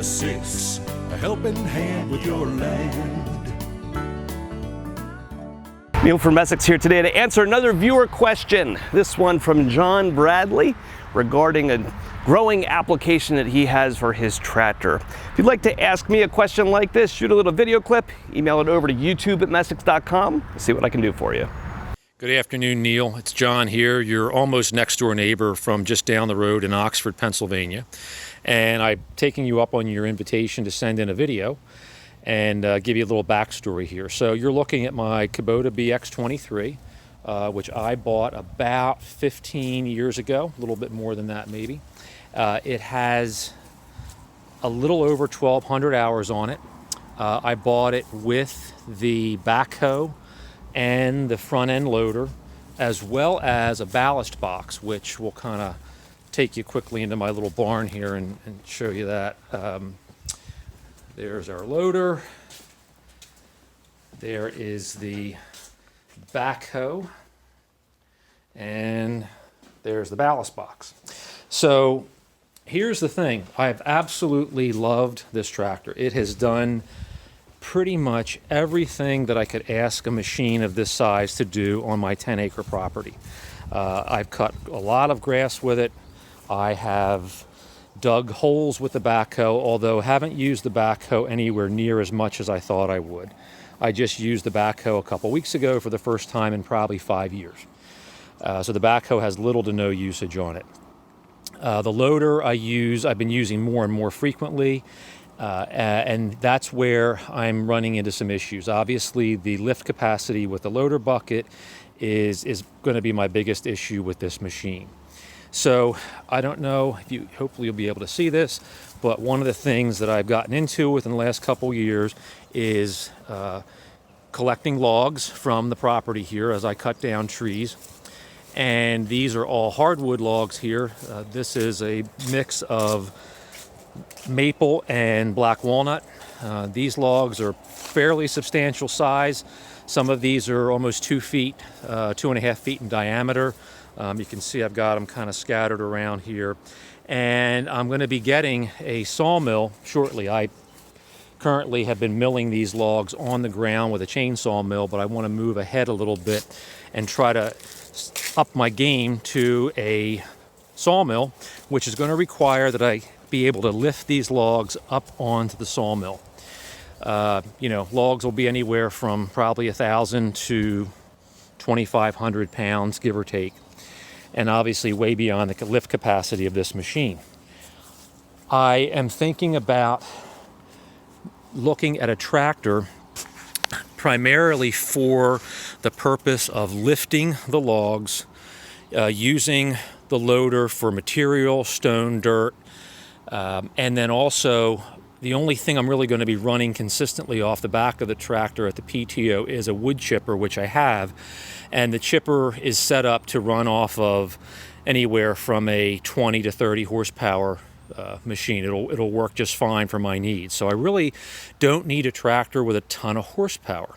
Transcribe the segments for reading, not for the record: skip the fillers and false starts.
to 6, a helping hand with your land. Neil from Essex here today to answer another viewer question. This one from John Bradley regarding a growing application that he has for his tractor. If you'd like to ask me a question like this, shoot a little video clip, email it over to youtube@messex.com. See what I can do for you. Good afternoon, Neil. It's John here, your almost next door neighbor from just down the road in Oxford, Pennsylvania. And I'm taking you up on your invitation to send in a video and give you a little backstory here. So you're looking at my Kubota BX23, which I bought about 15 years ago, a little bit more than that maybe. It has a little over 1,200 hours on it. I bought it with the backhoe and the front end loader, as well as a ballast box, which will kind of take you quickly into my little barn here and show you that. There's our loader. There is the backhoe. And there's the ballast box. So here's the thing. I've absolutely loved this tractor. It has done pretty much everything that I could ask a machine of this size to do on my 10-acre property. I've cut a lot of grass with it. I have dug holes with the backhoe, although haven't used the backhoe anywhere near as much as I thought I would. I just used the backhoe a couple weeks ago for the first time in probably 5 years. So the backhoe has little to no usage on it. The loader I've been using more and more frequently, and that's where I'm running into some issues. Obviously, the lift capacity with the loader bucket is going to be my biggest issue with this machine. So I don't know if hopefully you'll be able to see this, but one of the things that I've gotten into within the last couple years is collecting logs from the property here as I cut down trees. And these are all hardwood logs here. This is a mix of maple and black walnut. These logs are fairly substantial size. Some of these are almost 2 feet, 2.5 feet in diameter. You can see I've got them kind of scattered around here. And I'm going to be getting a sawmill shortly. I currently have been milling these logs on the ground with a chainsaw mill, but I want to move ahead a little bit and try to up my game to a sawmill, which is going to require that I be able to lift these logs up onto the sawmill. Logs will be anywhere from probably 1,000 to 2,500 pounds, give or take, and obviously way beyond the lift capacity of this machine. I am thinking about looking at a tractor primarily for the purpose of lifting the logs, using the loader for material, stone, dirt, and then also the only thing I'm really going to be running consistently off the back of the tractor at the PTO is a wood chipper, which I have, and the chipper is set up to run off of anywhere from a 20 to 30 horsepower machine. It'll work just fine for my needs. So I really don't need a tractor with a ton of horsepower.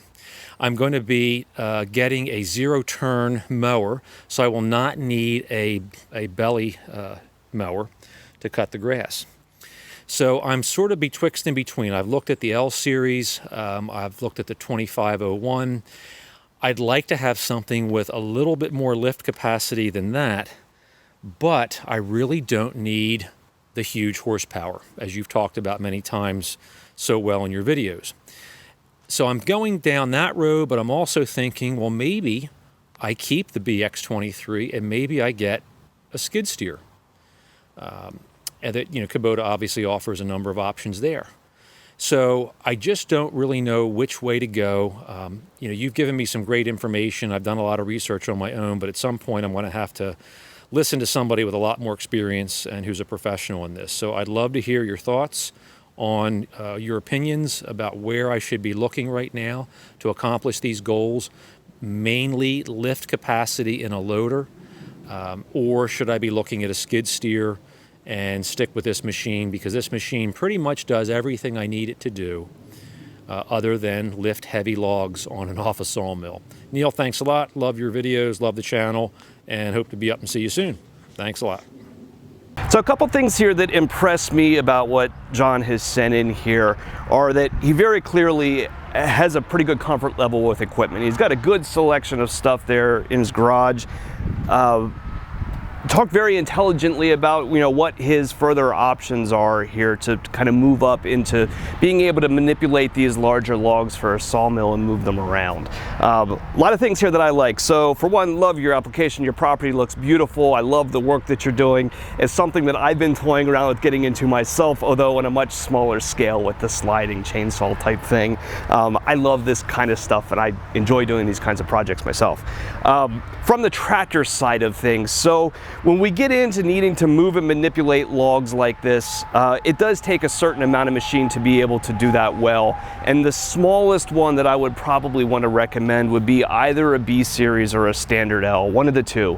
I'm going to be getting a zero-turn mower, so I will not need a belly mower to cut the grass. So I'm sort of betwixt and between. I've looked at the L series, I've looked at the 2501. I'd like to have something with a little bit more lift capacity than that, but I really don't need the huge horsepower, as you've talked about many times so well in your videos. So I'm going down that road, but I'm also thinking, well, maybe I keep the BX23 and maybe I get a skid steer. And that, Kubota obviously offers a number of options there. So I just don't really know which way to go. You've given me some great information. I've done a lot of research on my own, but at some point I'm going to have to listen to somebody with a lot more experience and who's a professional in this. So I'd love to hear your thoughts on your opinions about where I should be looking right now to accomplish these goals, mainly lift capacity in a loader, or should I be looking at a skid steer and stick with this machine, because this machine pretty much does everything I need it to do other than lift heavy logs on and off a sawmill. Neil, thanks a lot. Love your videos, love the channel, and hope to be up and see you soon. Thanks a lot. So a couple things here that impress me about what John has sent in here are that he very clearly has a pretty good comfort level with equipment. He's got a good selection of stuff there in his garage. Talk very intelligently about what his further options are here to kind of move up into being able to manipulate these larger logs for a sawmill and move them around. A lot of things here that I like. So for one, love your application. Your property looks beautiful. I love the work that you're doing. It's something that I've been toying around with getting into myself, although on a much smaller scale with the sliding chainsaw type thing. I love this kind of stuff and I enjoy doing these kinds of projects myself. From the tractor side of things, so when we get into needing to move and manipulate logs like this, it does take a certain amount of machine to be able to do that well. And the smallest one that I would probably want to recommend would be either a B series or a standard L, one of the two.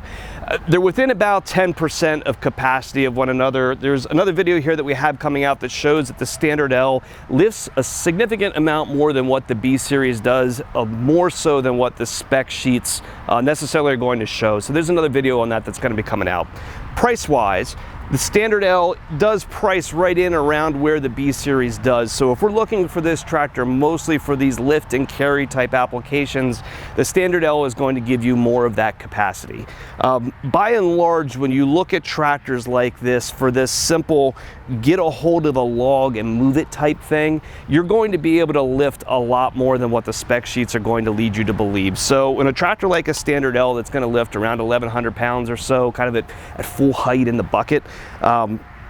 They're within about 10% of capacity of one another. There's another video here that we have coming out that shows that the standard L lifts a significant amount more than what the B series does, more so than what the spec sheets necessarily are going to show. So there's another video on that that's going to be coming out. Price-wise, the standard L does price right in around where the B series does. So if we're looking for this tractor mostly for these lift and carry type applications, the standard L is going to give you more of that capacity. By and large, when you look at tractors like this for this simple get a hold of a log and move it type thing, you're going to be able to lift a lot more than what the spec sheets are going to lead you to believe. So in a tractor like a standard L that's going to lift around 1,100 pounds or so, kind of at full height in the bucket,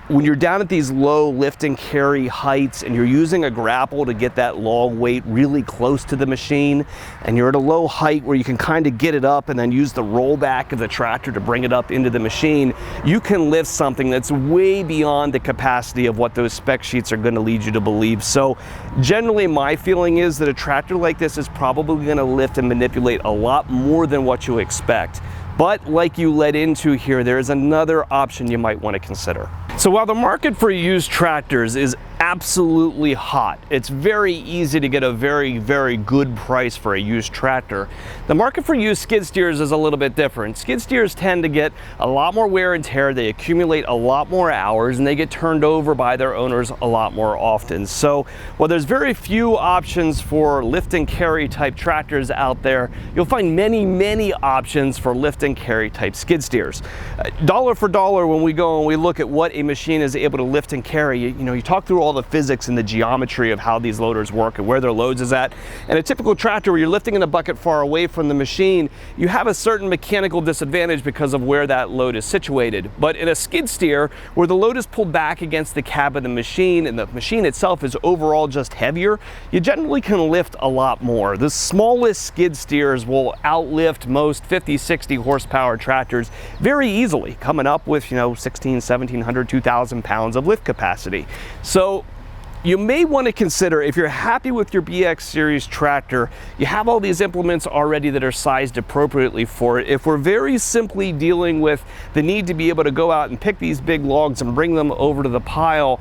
when you're down at these low lift and carry heights and you're using a grapple to get that log weight really close to the machine, and you're at a low height where you can kind of get it up and then use the rollback of the tractor to bring it up into the machine, you can lift something that's way beyond the capacity of what those spec sheets are going to lead you to believe. So generally my feeling is that a tractor like this is probably going to lift and manipulate a lot more than what you expect. But like you led into here, there is another option you might want to consider. So while the market for used tractors is absolutely hot, it's very easy to get a very, very good price for a used tractor, the market for used skid steers is a little bit different. Skid steers tend to get a lot more wear and tear, they accumulate a lot more hours, and they get turned over by their owners a lot more often. So while there's very few options for lift and carry type tractors out there, you'll find many, many options for lift and carry type skid steers. Dollar for dollar, when we go and we look at what a machine is able to lift and carry, you talk through all the physics and the geometry of how these loaders work and where their loads is at. And a typical tractor where you're lifting in a bucket far away from the machine, you have a certain mechanical disadvantage because of where that load is situated. But in a skid steer, where the load is pulled back against the cab of the machine and the machine itself is overall just heavier, you generally can lift a lot more. The smallest skid steers will outlift most 50, 60 horsepower tractors very easily, coming up with 16, 1700, 2,000 pounds of lift capacity. So you may want to consider, if you're happy with your BX series tractor, you have all these implements already that are sized appropriately for it. If we're very simply dealing with the need to be able to go out and pick these big logs and bring them over to the pile,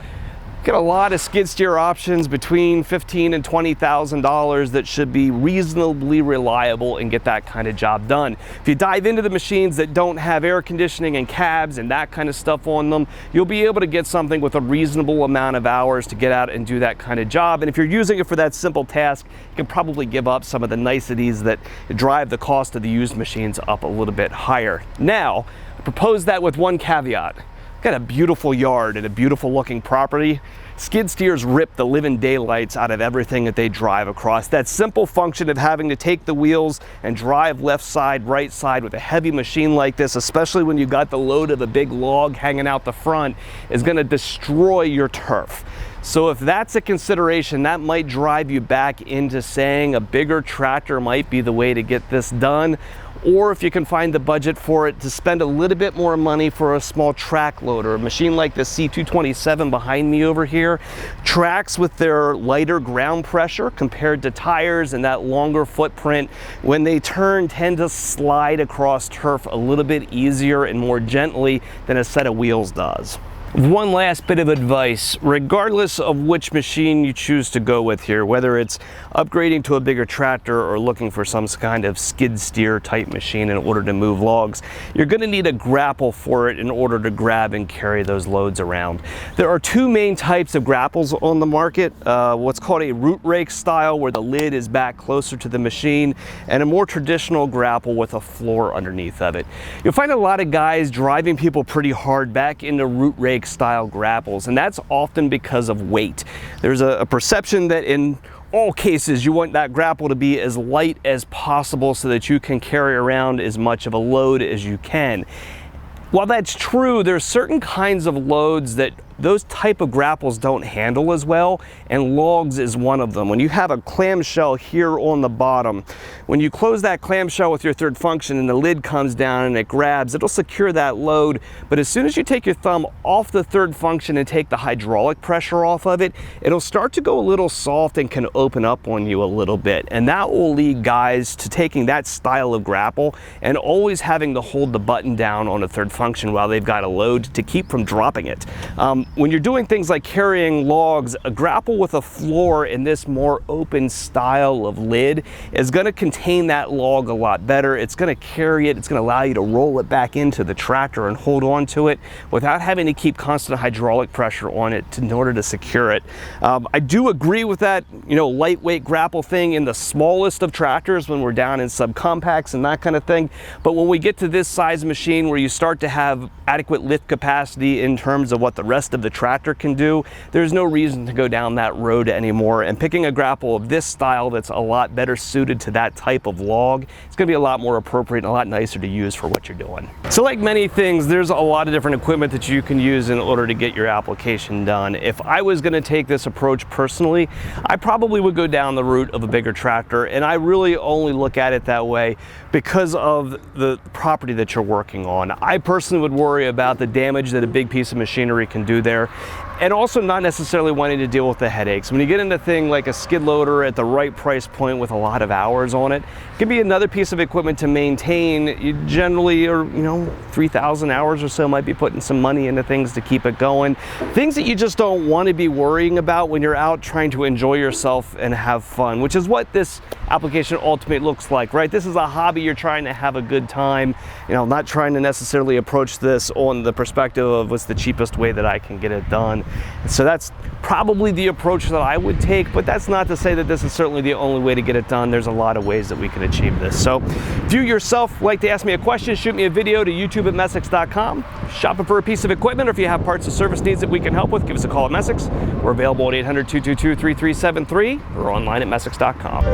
get a lot of skid steer options between $15,000 and $20,000 that should be reasonably reliable and get that kind of job done. If you dive into the machines that don't have air conditioning and cabs and that kind of stuff on them, you'll be able to get something with a reasonable amount of hours to get out and do that kind of job. And if you're using it for that simple task, you can probably give up some of the niceties that drive the cost of the used machines up a little bit higher. Now, I propose that with one caveat. Got a beautiful yard and a beautiful looking property. Skid steers rip the living daylights out of everything that they drive across. That simple function of having to take the wheels and drive left side, right side with a heavy machine like this, especially when you got the load of a big log hanging out the front, is going to destroy your turf. So if that's a consideration, that might drive you back into saying a bigger tractor might be the way to get this done. Or if you can find the budget for it, to spend a little bit more money for a small track loader. A machine like the C227 behind me over here, tracks with their lighter ground pressure compared to tires and that longer footprint, when they turn, tend to slide across turf a little bit easier and more gently than a set of wheels does. One last bit of advice, regardless of which machine you choose to go with here, whether it's upgrading to a bigger tractor or looking for some kind of skid steer type machine in order to move logs, you're going to need a grapple for it in order to grab and carry those loads around. There are two main types of grapples on the market, what's called a root rake style where the lid is back closer to the machine, and a more traditional grapple with a floor underneath of it. You'll find a lot of guys driving people pretty hard back into root rake style grapples, and that's often because of weight. There's a perception that in all cases you want that grapple to be as light as possible so that you can carry around as much of a load as you can. While that's true, there's certain kinds of loads that those type of grapples don't handle as well, and logs is one of them. When you have a clamshell here on the bottom, when you close that clamshell with your third function and the lid comes down and it grabs, it'll secure that load, but as soon as you take your thumb off the third function and take the hydraulic pressure off of it, it'll start to go a little soft and can open up on you a little bit, and that will lead guys to taking that style of grapple and always having to hold the button down on a third function while they've got a load to keep from dropping it. When you're doing things like carrying logs, a grapple with a floor in this more open style of lid is going to contain that log a lot better. It's going to carry it. It's going to allow you to roll it back into the tractor and hold on to it without having to keep constant hydraulic pressure on it in order to secure it. I do agree with that, lightweight grapple thing in the smallest of tractors when we're down in subcompacts and that kind of thing. But when we get to this size machine where you start to have adequate lift capacity in terms of what the rest of the tractor can do, there's no reason to go down that road anymore, and picking a grapple of this style that's a lot better suited to that type of log, it's going to be a lot more appropriate and a lot nicer to use for what you're doing. So like many things, there's a lot of different equipment that you can use in order to get your application done. If I was going to take this approach personally, I probably would go down the route of a bigger tractor, and I really only look at it that way because of the property that you're working on. I personally would worry about the damage that a big piece of machinery can do there, and also not necessarily wanting to deal with the headaches. When you get into a thing like a skid loader at the right price point with a lot of hours on it, it can be another piece of equipment to maintain. You generally are, 3,000 hours or so might be putting some money into things to keep it going. Things that you just don't want to be worrying about when you're out trying to enjoy yourself and have fun, which is what this application ultimately looks like, right? This is a hobby. You're trying to have a good time, not trying to necessarily approach this on the perspective of what's the cheapest way that I can get it done. So that's probably the approach that I would take, but that's not to say that this is certainly the only way to get it done. There's a lot of ways that we can achieve this. So if you yourself like to ask me a question, shoot me a video to youtube@messick's.com. Shopping for a piece of equipment, or if you have parts or service needs that we can help with, give us a call at Messick's. We're available at 800-222-3373 or online at messick's.com.